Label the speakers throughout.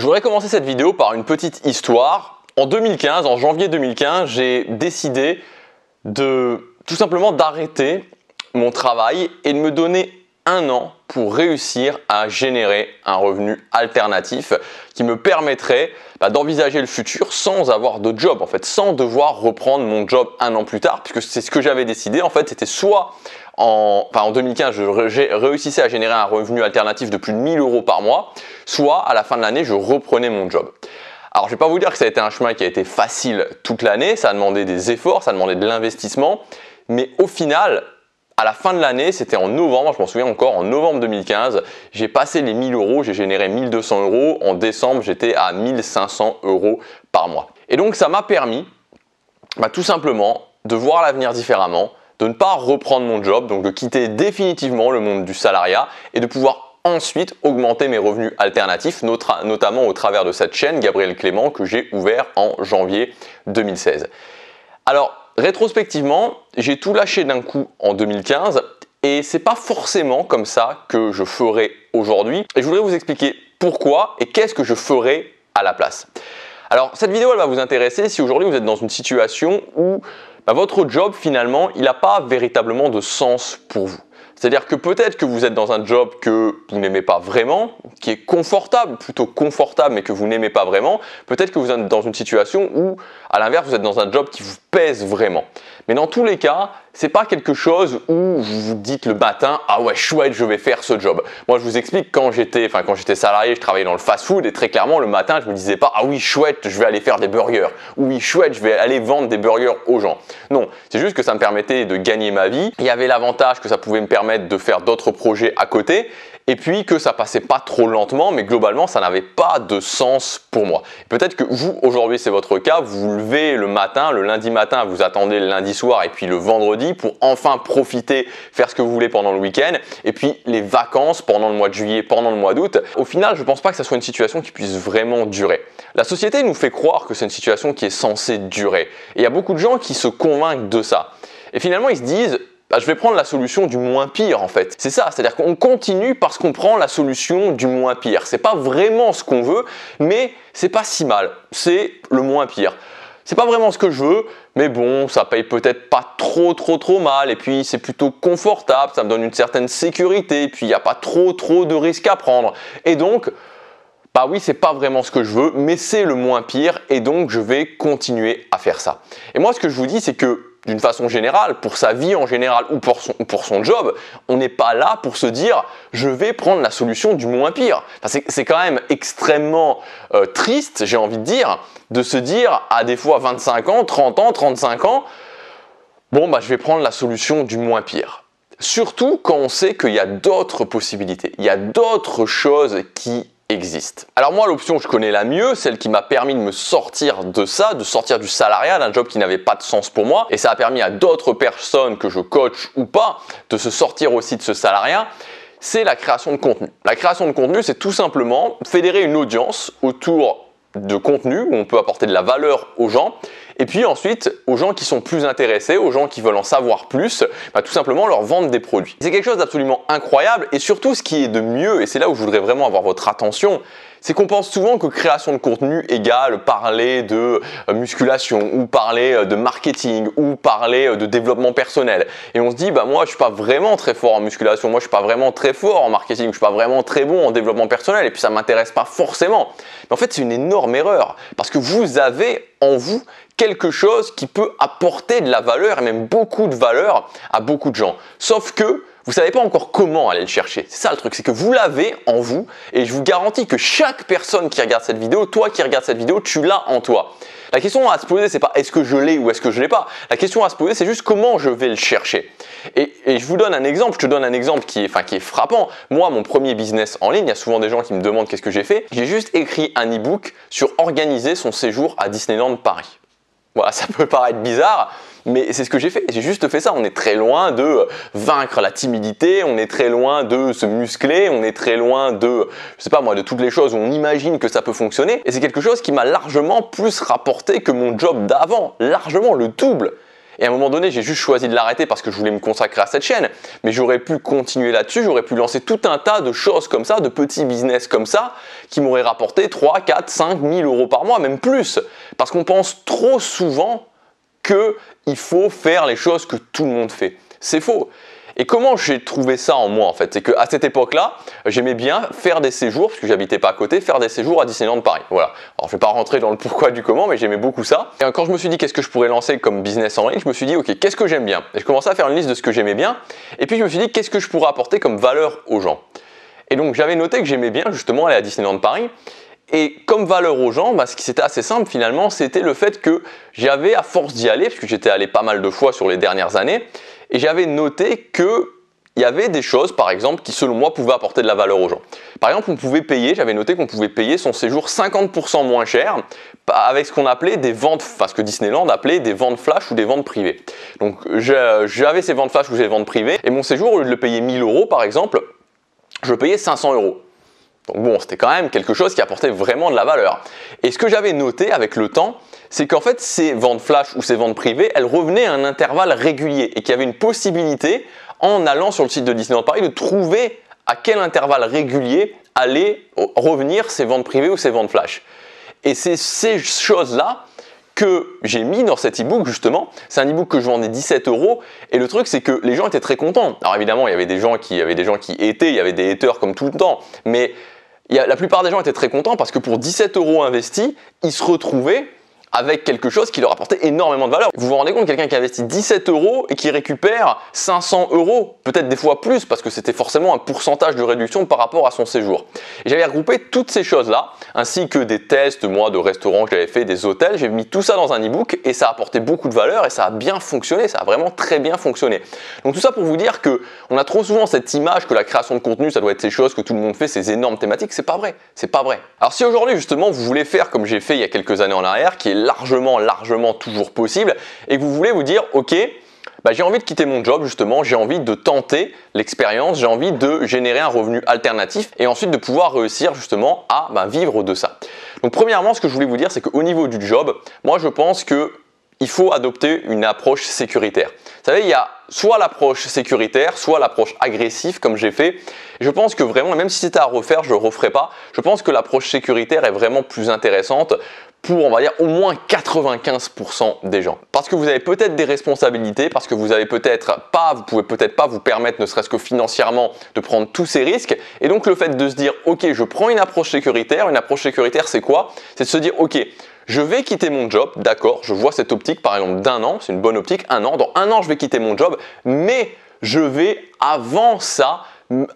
Speaker 1: Je voudrais commencer cette vidéo par une petite histoire. En 2015, en janvier 2015, j'ai décidé tout simplement d'arrêter mon travail et de me donner un an pour réussir à générer un revenu alternatif qui me permettrait d'envisager le futur sans avoir de job, en fait, sans devoir reprendre mon job un an plus tard, puisque c'est ce que j'avais décidé. En fait, c'était soit en 2015, je réussissais à générer un revenu alternatif de plus de 1 000 € par mois, soit à la fin de l'année, je reprenais mon job. Alors, je ne vais pas vous dire que ça a été un chemin qui a été facile toute l'année, ça a demandé des efforts, ça a demandé de l'investissement, mais au final, à la fin de l'année, c'était en novembre, je m'en souviens encore, en novembre 2015, j'ai passé les 1 000 €, j'ai généré 1 200 €. En décembre, j'étais à 1 500 € par mois. Et donc, ça m'a permis tout simplement de voir l'avenir différemment, de ne pas reprendre mon job, donc de quitter définitivement le monde du salariat et de pouvoir ensuite augmenter mes revenus alternatifs, notamment au travers de cette chaîne Gabriel Clément que j'ai ouvert en janvier 2016. Alors, rétrospectivement, j'ai tout lâché d'un coup en 2015 et c'est pas forcément comme ça que je ferai aujourd'hui. Et je voudrais vous expliquer pourquoi et qu'est-ce que je ferai à la place. Alors, cette vidéo, elle va vous intéresser si aujourd'hui vous êtes dans une situation où votre job, finalement, il n'a pas véritablement de sens pour vous. C'est-à-dire que peut-être que vous êtes dans un job que vous n'aimez pas vraiment, qui est confortable, plutôt confortable, mais que vous n'aimez pas vraiment. Peut-être que vous êtes dans une situation où, à l'inverse, vous êtes dans un job qui vous pèse vraiment. Mais dans tous les cas, c'est pas quelque chose où vous vous dites le matin « Ah ouais, chouette, je vais faire ce job ». Moi, je vous explique, quand j'étais salarié, je travaillais dans le fast-food et très clairement, le matin, je me disais pas « Ah oui, chouette, je vais aller faire des burgers » ou « Oui, chouette, je vais aller vendre des burgers aux gens ». Non, c'est juste que ça me permettait de gagner ma vie. Il y avait l'avantage que ça pouvait me permettre de faire d'autres projets à côté et puis que ça passait pas trop lentement, mais globalement, ça n'avait pas de sens pour moi. Peut-être que vous, aujourd'hui, c'est votre cas, vous vous levez le matin, le lundi matin, vous attendez le lundi soir et puis le vendredi pour enfin profiter, faire ce que vous voulez pendant le week-end et puis les vacances pendant le mois de juillet, pendant le mois d'août. Au final, je ne pense pas que ça soit une situation qui puisse vraiment durer. La société nous fait croire que c'est une situation qui est censée durer. Et il y a beaucoup de gens qui se convainquent de ça. Et finalement, ils se disent je vais prendre la solution du moins pire en fait. C'est ça, c'est-à-dire qu'on continue parce qu'on prend la solution du moins pire. C'est pas vraiment ce qu'on veut, mais c'est pas si mal. C'est le moins pire. C'est pas vraiment ce que je veux, mais bon, ça paye peut-être pas trop mal et puis c'est plutôt confortable, ça me donne une certaine sécurité et puis il n'y a pas trop de risques à prendre. Et donc, oui, c'est pas vraiment ce que je veux, mais c'est le moins pire et donc je vais continuer à faire ça. Et moi, ce que je vous dis, c'est que d'une façon générale, pour sa vie en général ou pour son job, on n'est pas là pour se dire « je vais prendre la solution du moins pire ». C'est quand même extrêmement triste, j'ai envie de dire, de se dire à des fois 25 ans, 30 ans, 35 ans, bon je vais prendre la solution du moins pire. Surtout quand on sait qu'il y a d'autres possibilités, il y a d'autres choses qui existe. Alors moi, l'option que je connais la mieux, celle qui m'a permis de me sortir de ça, de sortir du salariat, d'un job qui n'avait pas de sens pour moi, et ça a permis à d'autres personnes que je coach ou pas, de se sortir aussi de ce salariat, c'est la création de contenu. La création de contenu, c'est tout simplement fédérer une audience autour de contenu où on peut apporter de la valeur aux gens et puis ensuite aux gens qui sont plus intéressés, aux gens qui veulent en savoir plus, tout simplement leur vendre des produits. C'est quelque chose d'absolument incroyable et surtout ce qui est de mieux, et c'est là où je voudrais vraiment avoir votre attention, c'est qu'on pense souvent que création de contenu égale parler de musculation ou parler de marketing ou parler de développement personnel. Et on se dit, moi je suis pas vraiment très fort en musculation, moi je suis pas vraiment très fort en marketing, je suis pas vraiment très bon en développement personnel et puis ça m'intéresse pas forcément. Mais en fait c'est une énorme erreur parce que vous avez en vous quelque chose qui peut apporter de la valeur et même beaucoup de valeur à beaucoup de gens. Sauf que vous ne savez pas encore comment aller le chercher. C'est ça le truc, c'est que vous l'avez en vous et je vous garantis que chaque personne qui regarde cette vidéo, toi qui regardes cette vidéo, tu l'as en toi. La question à se poser, c'est pas est-ce que je l'ai ou est-ce que je l'ai pas. La question à se poser, c'est juste comment je vais le chercher. Et je vous donne un exemple, je te donne un exemple qui est frappant. Moi, mon premier business en ligne, il y a souvent des gens qui me demandent qu'est-ce que j'ai fait. J'ai juste écrit un e-book sur organiser son séjour à Disneyland Paris. Voilà, ça peut paraître bizarre, mais c'est ce que j'ai fait. J'ai juste fait ça. On est très loin de vaincre la timidité, on est très loin de se muscler, on est très loin de, je sais pas moi, de toutes les choses où on imagine que ça peut fonctionner. Et c'est quelque chose qui m'a largement plus rapporté que mon job d'avant, largement le double. Et à un moment donné, j'ai juste choisi de l'arrêter parce que je voulais me consacrer à cette chaîne. Mais j'aurais pu continuer là-dessus, j'aurais pu lancer tout un tas de choses comme ça, de petits business comme ça, qui m'auraient rapporté 3, 4, 5 000 euros par mois, même plus. Parce qu'on pense trop souvent qu'il faut faire les choses que tout le monde fait. C'est faux. Et comment j'ai trouvé ça en moi en fait? C'est qu'à cette époque-là, j'aimais bien faire des séjours, parce que j'habitais pas à côté, faire des séjours à Disneyland Paris. Voilà. Alors je vais pas rentrer dans le pourquoi du comment, mais j'aimais beaucoup ça. Et quand je me suis dit qu'est-ce que je pourrais lancer comme business en ligne, je me suis dit ok, qu'est-ce que j'aime bien? Et je commençais à faire une liste de ce que j'aimais bien. Et puis je me suis dit qu'est-ce que je pourrais apporter comme valeur aux gens? Et donc j'avais noté que j'aimais bien justement aller à Disneyland Paris. Et comme valeur aux gens, ce qui c'était assez simple finalement, c'était le fait que j'avais, à force d'y aller, parce que j'étais allé pas mal de fois sur les dernières années, et j'avais noté qu'il y avait des choses, par exemple, qui selon moi pouvaient apporter de la valeur aux gens. Par exemple, j'avais noté qu'on pouvait payer son séjour 50% moins cher avec ce qu'on appelait des ventes, enfin ce que Disneyland appelait des ventes flash ou des ventes privées. Donc j'avais ces ventes flash ou ces ventes privées, et mon séjour, au lieu de le payer 1000 euros par exemple, je le payais 500 euros. Donc bon, c'était quand même quelque chose qui apportait vraiment de la valeur. Et ce que j'avais noté avec le temps, c'est qu'en fait, ces ventes flash ou ces ventes privées, elles revenaient à un intervalle régulier et qu'il y avait une possibilité, en allant sur le site de Disneyland Paris, de trouver à quel intervalle régulier allaient revenir ces ventes privées ou ces ventes flash. Et c'est ces choses-là que j'ai mis dans cet e-book justement. C'est un e-book que je vendais 17 euros et le truc c'est que les gens étaient très contents. Alors évidemment il y avait des gens qui étaient, il y avait des haters comme tout le temps, mais la plupart des gens étaient très contents parce que pour 17 euros investis, ils se retrouvaient avec quelque chose qui leur apportait énormément de valeur. Vous vous rendez compte, quelqu'un qui investit 17 euros et qui récupère 500 euros, peut-être des fois plus, parce que c'était forcément un pourcentage de réduction par rapport à son séjour. Et j'avais regroupé toutes ces choses-là, ainsi que des tests, de restaurants que j'avais fait, des hôtels. J'ai mis tout ça dans un e-book et ça a apporté beaucoup de valeur et ça a bien fonctionné, ça a vraiment très bien fonctionné. Donc tout ça pour vous dire que on a trop souvent cette image que la création de contenu, ça doit être ces choses que tout le monde fait, ces énormes thématiques. C'est pas vrai, c'est pas vrai. Alors si aujourd'hui justement vous voulez faire comme j'ai fait il y a quelques années en arrière, qui est largement toujours possible, et que vous voulez vous dire ok, j'ai envie de quitter mon job justement, j'ai envie de tenter l'expérience, j'ai envie de générer un revenu alternatif et ensuite de pouvoir réussir justement à vivre de ça. Donc premièrement, ce que je voulais vous dire, c'est qu'au niveau du job, moi je pense que il faut adopter une approche sécuritaire. Vous savez, il y a soit l'approche sécuritaire, soit l'approche agressive comme j'ai fait. Et je pense que vraiment, même si c'était à refaire, je ne le referai pas. Je pense que l'approche sécuritaire est vraiment plus intéressante pour, on va dire, au moins 95% des gens. Parce que vous avez peut-être des responsabilités, parce que vous pouvez peut-être pas vous permettre, ne serait-ce que financièrement, de prendre tous ces risques. Et donc le fait de se dire, ok, je prends une approche sécuritaire c'est quoi? C'est de se dire, ok, je vais quitter mon job, d'accord, je vois cette optique par exemple d'un an, c'est une bonne optique, un an, dans un an je vais quitter mon job, mais je vais avant ça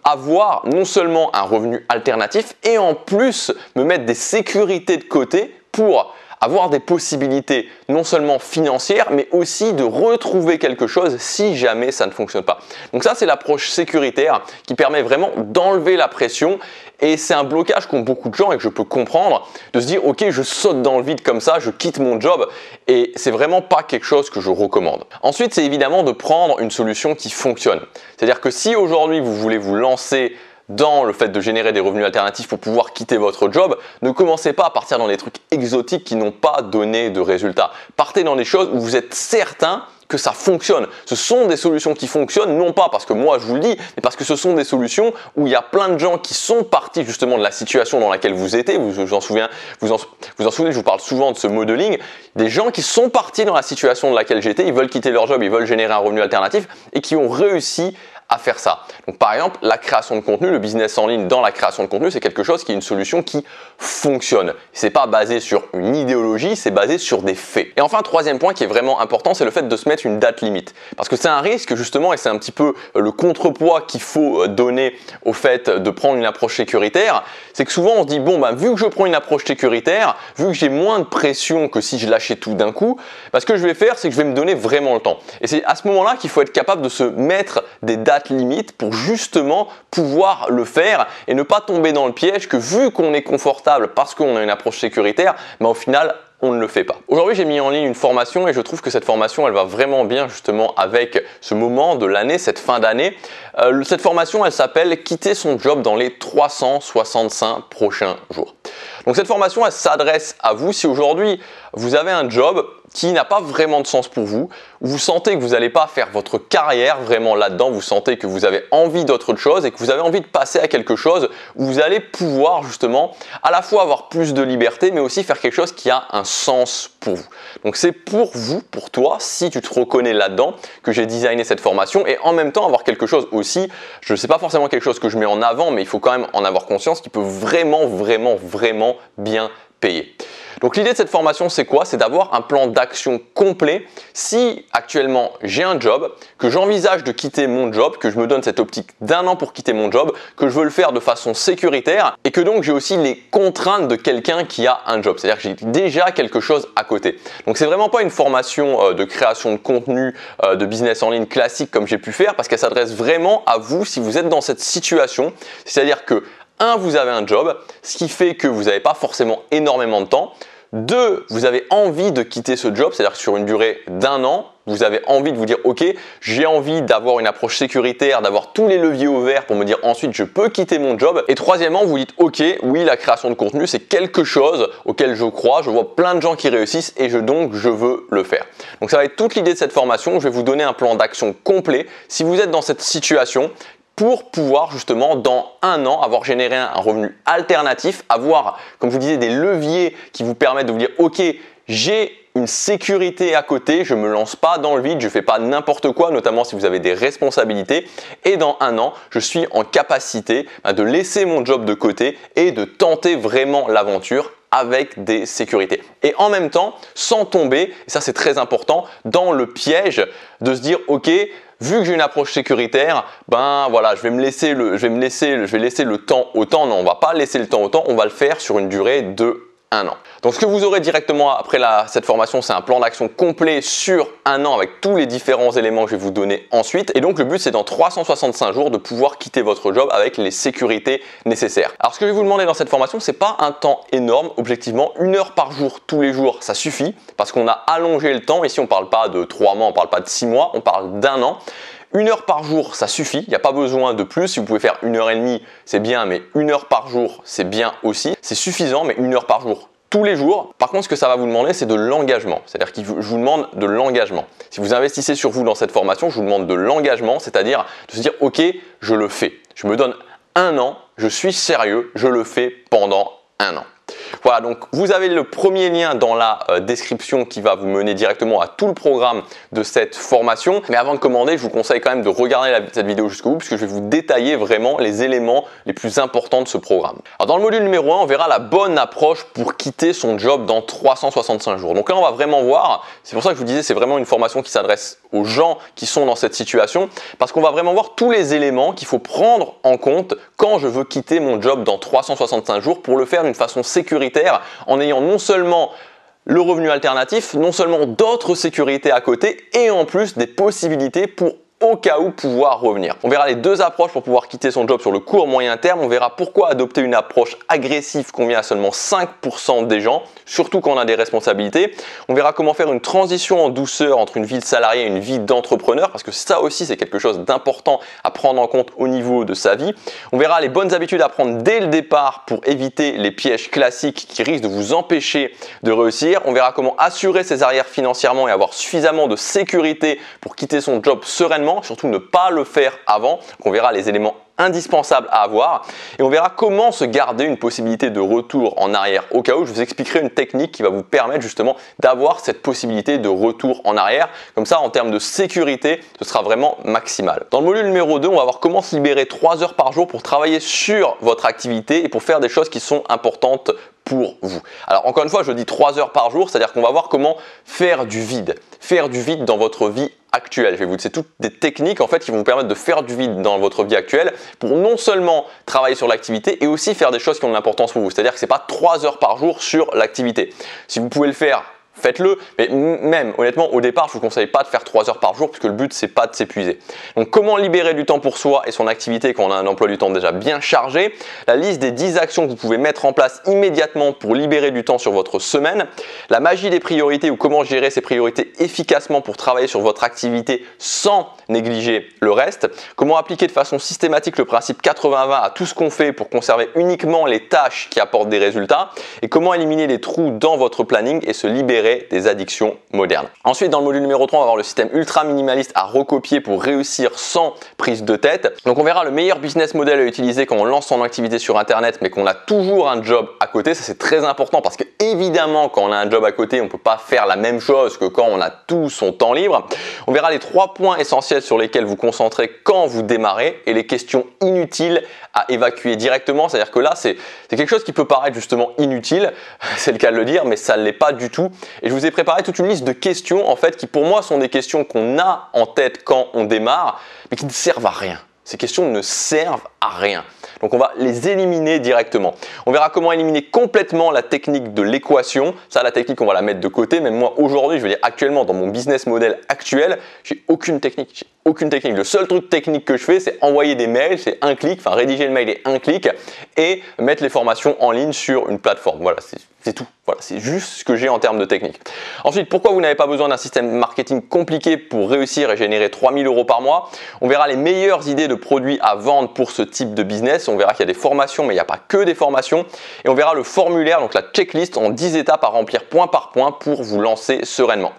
Speaker 1: avoir non seulement un revenu alternatif et en plus me mettre des sécurités de côté pour avoir des possibilités non seulement financières mais aussi de retrouver quelque chose si jamais ça ne fonctionne pas. Donc ça c'est l'approche sécuritaire qui permet vraiment d'enlever la pression et c'est un blocage qu'ont beaucoup de gens et que je peux comprendre de se dire ok je saute dans le vide comme ça, je quitte mon job et c'est vraiment pas quelque chose que je recommande. Ensuite c'est évidemment de prendre une solution qui fonctionne. C'est-à-dire que si aujourd'hui vous voulez vous lancer dans le fait de générer des revenus alternatifs pour pouvoir quitter votre job, ne commencez pas à partir dans des trucs exotiques qui n'ont pas donné de résultats. Partez dans des choses où vous êtes certain que ça fonctionne. Ce sont des solutions qui fonctionnent, non pas parce que moi je vous le dis, mais parce que ce sont des solutions où il y a plein de gens qui sont partis justement de la situation dans laquelle vous étiez. Vous en souvenez, je vous parle souvent de ce modeling. Des gens qui sont partis dans la situation dans laquelle j'étais, ils veulent quitter leur job, ils veulent générer un revenu alternatif et qui ont réussi à faire ça. Donc par exemple, la création de contenu, le business en ligne dans la création de contenu, c'est quelque chose qui est une solution qui fonctionne. C'est pas basé sur une idéologie, c'est basé sur des faits. Et enfin, troisième point qui est vraiment important, c'est le fait de se mettre une date limite. Parce que c'est un risque justement et c'est un petit peu le contrepoids qu'il faut donner au fait de prendre une approche sécuritaire. C'est que souvent on se dit bon vu que je prends une approche sécuritaire, vu que j'ai moins de pression que si je lâchais tout d'un coup, ce que je vais faire c'est que je vais me donner vraiment le temps. Et c'est à ce moment-là qu'il faut être capable de se mettre des dates limites pour justement pouvoir le faire et ne pas tomber dans le piège que vu qu'on est confortable parce qu'on a une approche sécuritaire, au final on ne le fait pas. Aujourd'hui j'ai mis en ligne une formation et je trouve que cette formation elle va vraiment bien justement avec ce moment de l'année, cette fin d'année. Cette formation elle s'appelle quitter son job dans les 365 prochains jours. Donc cette formation elle s'adresse à vous si aujourd'hui vous avez un job qui n'a pas vraiment de sens pour vous, où vous sentez que vous n'allez pas faire votre carrière vraiment là-dedans, vous sentez que vous avez envie d'autre chose et que vous avez envie de passer à quelque chose où vous allez pouvoir justement à la fois avoir plus de liberté mais aussi faire quelque chose qui a un sens pour vous. Donc c'est pour vous, pour toi, si tu te reconnais là-dedans, que j'ai designé cette formation et en même temps avoir quelque chose aussi, je ne sais pas forcément quelque chose que je mets en avant, mais il faut quand même en avoir conscience qui peut vraiment bien payer. Donc l'idée de cette formation, c'est quoi? C'est d'avoir un plan d'action complet. Si actuellement j'ai un job, que j'envisage de quitter mon job, que je me donne cette optique d'un an pour quitter mon job, que je veux le faire de façon sécuritaire et que donc j'ai aussi les contraintes de quelqu'un qui a un job. C'est-à-dire que j'ai déjà quelque chose à côté. Donc c'est vraiment pas une formation de création de contenu, de business en ligne classique comme j'ai pu faire parce qu'elle s'adresse vraiment à vous si vous êtes dans cette situation. C'est-à-dire que vous avez un job, ce qui fait que vous n'avez pas forcément énormément de temps. 2, vous avez envie de quitter ce job, c'est-à-dire que sur une durée d'un an, vous avez envie de vous dire « Ok, j'ai envie d'avoir une approche sécuritaire, d'avoir tous les leviers ouverts pour me dire ensuite je peux quitter mon job. » Et troisièmement, vous dites « Ok, oui, la création de contenu, c'est quelque chose auquel je crois, je vois plein de gens qui réussissent et donc je veux le faire. » Donc ça va être toute l'idée de cette formation. Je vais vous donner un plan d'action complet. Si vous êtes dans cette situation, pour pouvoir justement dans un an avoir généré un revenu alternatif, avoir, comme je vous disais, des leviers qui vous permettent de vous dire « Ok, j'ai une sécurité à côté, je ne me lance pas dans le vide, je ne fais pas n'importe quoi, notamment si vous avez des responsabilités. Et dans un an, je suis en capacité de laisser mon job de côté et de tenter vraiment l'aventure avec des sécurités. Et en même temps, sans tomber, et ça c'est très important, dans le piège de se dire « Ok, vu que j'ai une approche sécuritaire, ben voilà, je vais laisser le temps au temps. » Non, on ne va pas laisser le temps au temps, on va le faire sur une durée de un an. Donc ce que vous aurez directement après cette formation, c'est un plan d'action complet sur un an avec tous les différents éléments que je vais vous donner ensuite. Et donc le but, c'est dans 365 jours de pouvoir quitter votre job avec les sécurités nécessaires. Alors ce que je vais vous demander dans cette formation, c'est pas un temps énorme. Objectivement, 1 heure par jour, tous les jours, ça suffit parce qu'on a allongé le temps. Ici, on ne parle pas de 3 mois, on ne parle pas de 6 mois, on parle d'un an. 1 heure par jour, ça suffit, il n'y a pas besoin de plus. Si vous pouvez faire 1h30, c'est bien, mais 1 heure par jour, c'est bien aussi. C'est suffisant, mais 1 heure par jour, tous les jours. Par contre, ce que ça va vous demander, c'est de l'engagement. C'est-à-dire que je vous demande de l'engagement. Si vous investissez sur vous dans cette formation, je vous demande de l'engagement, c'est-à-dire de se dire « Ok, je le fais. Je me donne un an, je suis sérieux, je le fais pendant un an. » Voilà, donc vous avez le premier lien dans la description qui va vous mener directement à tout le programme de cette formation. Mais avant de commander, je vous conseille quand même de regarder cette vidéo jusqu'au bout puisque je vais vous détailler vraiment les éléments les plus importants de ce programme. Alors dans le module numéro 1, on verra la bonne approche pour quitter son job dans 365 jours. Donc là, on va vraiment voir, c'est pour ça que je vous disais, c'est vraiment une formation qui s'adresse aux gens qui sont dans cette situation parce qu'on va vraiment voir tous les éléments qu'il faut prendre en compte quand je veux quitter mon job dans 365 jours pour le faire d'une façon sécuritaire en ayant non seulement le revenu alternatif, non seulement d'autres sécurités à côté et en plus des possibilités pour au cas où pouvoir revenir. On verra les deux approches pour pouvoir quitter son job sur le court moyen terme. On verra pourquoi adopter une approche agressive convient à seulement 5% des gens, surtout quand on a des responsabilités. On verra comment faire une transition en douceur entre une vie de salarié et une vie d'entrepreneur, parce que ça aussi c'est quelque chose d'important à prendre en compte au niveau de sa vie. On verra les bonnes habitudes à prendre dès le départ pour éviter les pièges classiques qui risquent de vous empêcher de réussir. On verra comment assurer ses arrières financièrement et avoir suffisamment de sécurité pour quitter son job sereinement, surtout ne pas le faire avant. Donc on verra les éléments indispensables à avoir et on verra comment se garder une possibilité de retour en arrière au cas où. Je vous expliquerai une technique qui va vous permettre justement d'avoir cette possibilité de retour en arrière. Comme ça, en termes de sécurité, ce sera vraiment maximal. Dans le module numéro 2, on va voir comment se libérer 3 heures par jour pour travailler sur votre activité et pour faire des choses qui sont importantes pour vous. Alors encore une fois, je dis 3 heures par jour, c'est-à-dire qu'on va voir comment faire du vide dans votre vie actuelle. C'est toutes des techniques en fait qui vont vous permettre de faire du vide dans votre vie actuelle pour non seulement travailler sur l'activité et aussi faire des choses qui ont de l'importance pour vous. C'est-à-dire que c'est pas 3 heures par jour sur l'activité. Si vous pouvez le faire, faites-le, mais même honnêtement au départ je ne vous conseille pas de faire 3 heures par jour puisque le but c'est pas de s'épuiser. Donc comment libérer du temps pour soi et son activité quand on a un emploi du temps déjà bien chargé, la liste des 10 actions que vous pouvez mettre en place immédiatement pour libérer du temps sur votre semaine, la magie des priorités ou comment gérer ces priorités efficacement pour travailler sur votre activité sans négliger le reste, comment appliquer de façon systématique le principe 80-20 à tout ce qu'on fait pour conserver uniquement les tâches qui apportent des résultats et comment éliminer les trous dans votre planning et se libérer des addictions modernes. Ensuite, dans le module numéro 3, on va voir le système ultra minimaliste à recopier pour réussir sans prise de tête. Donc on verra le meilleur business model à utiliser quand on lance son activité sur internet mais qu'on a toujours un job à côté. Ça c'est très important parce que évidemment quand on a un job à côté on ne peut pas faire la même chose que quand on a tout son temps libre. On verra les 3 points essentiels sur lesquels vous concentrez quand vous démarrez et les questions inutiles à évacuer directement. C'est à dire que là c'est quelque chose qui peut paraître justement inutile, c'est le cas de le dire, mais ça ne l'est pas du tout. Et je vous ai préparé toute une liste de questions en fait qui pour moi sont des questions qu'on a en tête quand on démarre mais qui ne servent à rien. Ces questions ne servent à rien. Donc on va les éliminer directement. On verra comment éliminer complètement la technique de l'équation. Ça, la technique, on va la mettre de côté. Même moi, aujourd'hui, je veux dire actuellement, dans mon business model actuel, j'ai aucune technique. Le seul truc technique que je fais, c'est envoyer des mails, c'est un clic, enfin rédiger le mail et un clic et mettre les formations en ligne sur une plateforme. Voilà, c'est tout. Voilà, c'est juste ce que j'ai en termes de technique. Ensuite, pourquoi vous n'avez pas besoin d'un système marketing compliqué pour réussir et générer 3000 € par mois? On verra les meilleures idées de produits à vendre pour ce type de business. On verra qu'il y a des formations, mais il n'y a pas que des formations. Et on verra le formulaire, donc la checklist en 10 étapes à remplir point par point pour vous lancer sereinement.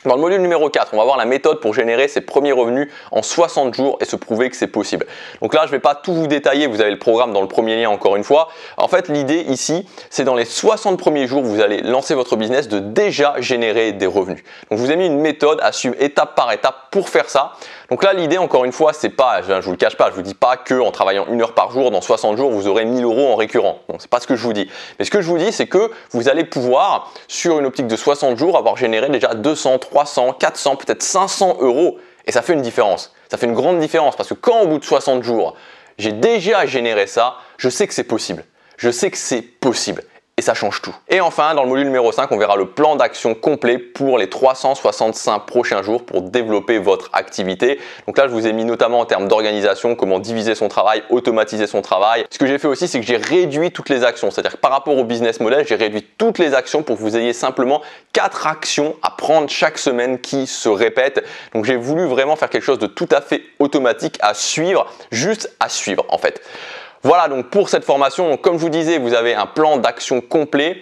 Speaker 1: Dans le module numéro 4, on va voir la méthode pour générer ses premiers revenus en 60 jours et se prouver que c'est possible. Donc là, je ne vais pas tout vous détailler, vous avez le programme dans le premier lien encore une fois. En fait, l'idée ici, c'est dans les 60 premiers jours, vous allez lancer votre business de déjà générer des revenus. Donc je vous ai mis une méthode à suivre étape par étape pour faire ça. Donc là, l'idée, encore une fois, c'est pas, je vous le cache pas, je vous dis pas que en travaillant 1 heure par jour, dans 60 jours, vous aurez 1000 € en récurrent. Bon, c'est pas ce que je vous dis. Mais ce que je vous dis, c'est que vous allez pouvoir, sur une optique de 60 jours, avoir généré déjà 200, 300, 400, peut-être 500 €. Et ça fait une différence. Ça fait une grande différence parce que quand au bout de 60 jours, j'ai déjà généré ça, je sais que c'est possible. Je sais que c'est possible. Et ça change tout. Et enfin, dans le module numéro 5, on verra le plan d'action complet pour les 365 prochains jours pour développer votre activité. Donc là, je vous ai mis notamment en termes d'organisation, comment diviser son travail, automatiser son travail. Ce que j'ai fait aussi, c'est que j'ai réduit toutes les actions. C'est-à-dire que par rapport au business model, j'ai réduit toutes les actions pour que vous ayez simplement 4 actions à prendre chaque semaine qui se répètent. Donc j'ai voulu vraiment faire quelque chose de tout à fait automatique à suivre, juste à suivre en fait. Voilà donc pour cette formation, comme je vous disais, vous avez un plan d'action complet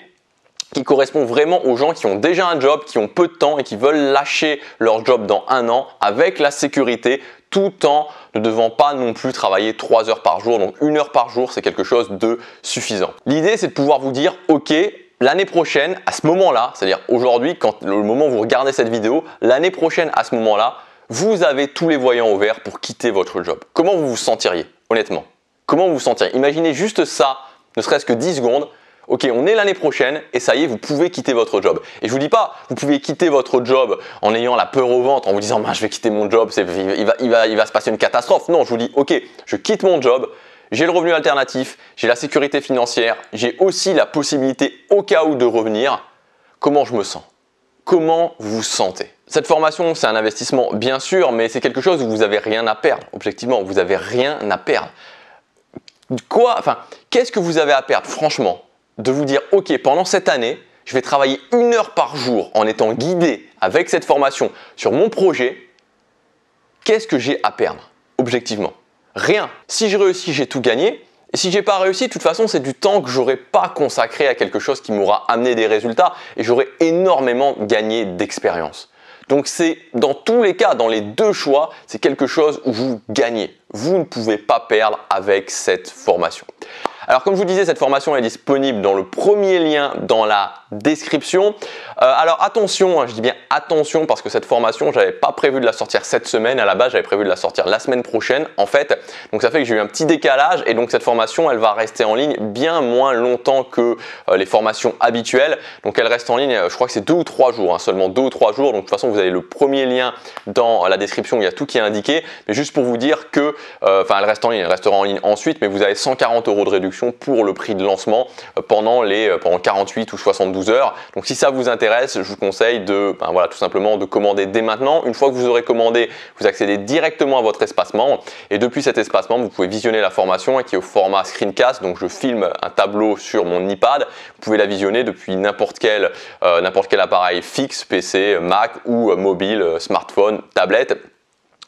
Speaker 1: qui correspond vraiment aux gens qui ont déjà un job, qui ont peu de temps et qui veulent lâcher leur job dans 1 an avec la sécurité tout en ne devant pas non plus travailler 3 heures par jour. Donc 1 heure par jour, c'est quelque chose de suffisant. L'idée, c'est de pouvoir vous dire, ok, l'année prochaine, à ce moment-là, c'est-à-dire aujourd'hui, quand le moment où vous regardez cette vidéo, l'année prochaine, à ce moment-là, vous avez tous les voyants au vert pour quitter votre job. Comment vous vous sentiriez, honnêtement ? Comment vous vous sentirez? Imaginez juste ça, ne serait-ce que 10 secondes. Ok, on est l'année prochaine et ça y est, vous pouvez quitter votre job. Et je vous dis pas, vous pouvez quitter votre job en ayant la peur au ventre, en vous disant, je vais quitter mon job, il va se passer une catastrophe. Non, je vous dis, ok, je quitte mon job, j'ai le revenu alternatif, j'ai la sécurité financière, j'ai aussi la possibilité au cas où de revenir. Comment je me sens? Comment vous vous sentez? Cette formation, c'est un investissement bien sûr, mais c'est quelque chose où vous n'avez rien à perdre. Objectivement, vous n'avez rien à perdre. Qu'est-ce que vous avez à perdre, franchement, de vous dire, ok, pendant cette année, je vais travailler 1 heure par jour en étant guidé avec cette formation sur mon projet. Qu'est-ce que j'ai à perdre, objectivement? Rien. Si je réussis, j'ai tout gagné. Et si j'ai pas réussi, de toute façon, c'est du temps que j'aurais pas consacré à quelque chose qui m'aura amené des résultats et j'aurais énormément gagné d'expérience. Donc c'est dans tous les cas, dans les 2 choix, c'est quelque chose où vous gagnez. Vous ne pouvez pas perdre avec cette formation. Alors comme je vous disais, cette formation est disponible dans le premier lien dans la description. Alors attention, je dis bien attention parce que cette formation, je n'avais pas prévu de la sortir cette semaine. À la base, j'avais prévu de la sortir la semaine prochaine en fait. Donc ça fait que j'ai eu un petit décalage et donc cette formation, elle va rester en ligne bien moins longtemps que les formations habituelles. Donc elle reste en ligne, je crois que c'est 2 ou 3 jours, seulement 2 ou 3 jours. Donc de toute façon, vous avez le premier lien dans la description, il y a tout qui est indiqué. Mais juste pour vous dire que, elle reste en ligne, elle restera en ligne ensuite, mais vous avez 140 € de réduction pour le prix de lancement pendant 48 ou 72 heures. Donc si ça vous intéresse, je vous conseille de tout simplement de commander dès maintenant. Une fois que vous aurez commandé, vous accédez directement à votre espace membre et depuis cet espace membre, vous pouvez visionner la formation qui est au format screencast. Donc je filme un tableau sur mon iPad. Vous pouvez la visionner depuis n'importe quel appareil fixe, PC, Mac ou mobile, smartphone, tablette.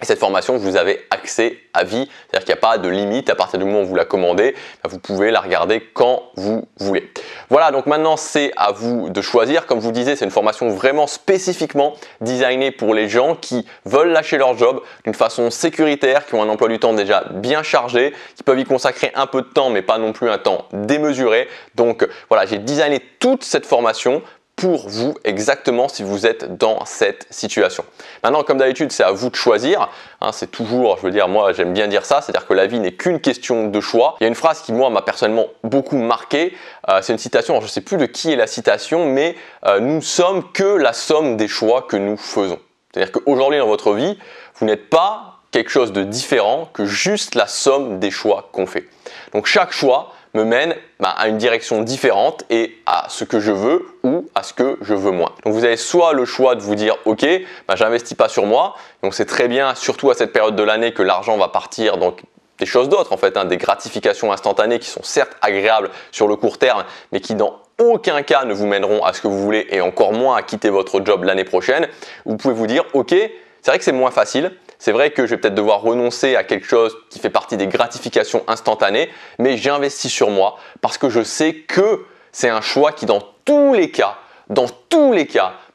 Speaker 1: Et cette formation, vous avez accès à vie, c'est-à-dire qu'il n'y a pas de limite. À partir du moment où vous la commandez, vous pouvez la regarder quand vous voulez. Voilà, donc maintenant c'est à vous de choisir. Comme je vous disais, c'est une formation vraiment spécifiquement designée pour les gens qui veulent lâcher leur job d'une façon sécuritaire, qui ont un emploi du temps déjà bien chargé, qui peuvent y consacrer un peu de temps, mais pas non plus un temps démesuré. Donc voilà, j'ai designé toute cette formation pour vous exactement si vous êtes dans cette situation. Maintenant, comme d'habitude, c'est à vous de choisir. C'est toujours, je veux dire, moi j'aime bien dire ça, c'est-à-dire que la vie n'est qu'une question de choix. Il y a une phrase qui, moi, m'a personnellement beaucoup marqué. C'est une citation, alors, je ne sais plus de qui est la citation, mais nous ne sommes que la somme des choix que nous faisons. C'est-à-dire qu'aujourd'hui dans votre vie, vous n'êtes pas quelque chose de différent que juste la somme des choix qu'on fait. Donc chaque choix me mène à une direction différente et à ce que je veux ou à ce que je veux moins. Donc vous avez soit le choix de vous dire ok, j'investis pas sur moi, donc c'est très bien, surtout à cette période de l'année que l'argent va partir dans des choses d'autres en fait, des gratifications instantanées qui sont certes agréables sur le court terme, mais qui dans aucun cas ne vous mèneront à ce que vous voulez et encore moins à quitter votre job l'année prochaine. Vous pouvez vous dire ok, c'est vrai que c'est moins facile. C'est vrai que je vais peut-être devoir renoncer à quelque chose qui fait partie des gratifications instantanées, mais j'investis sur moi parce que je sais que c'est un choix qui dans tous les cas,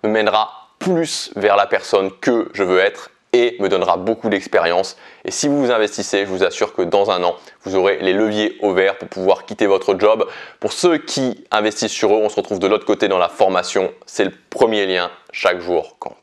Speaker 1: me mènera plus vers la personne que je veux être et me donnera beaucoup d'expérience. Et si vous vous investissez, je vous assure que dans un an, vous aurez les leviers au vert pour pouvoir quitter votre job. Pour ceux qui investissent sur eux, on se retrouve de l'autre côté dans la formation. C'est le premier lien, chaque jour compte.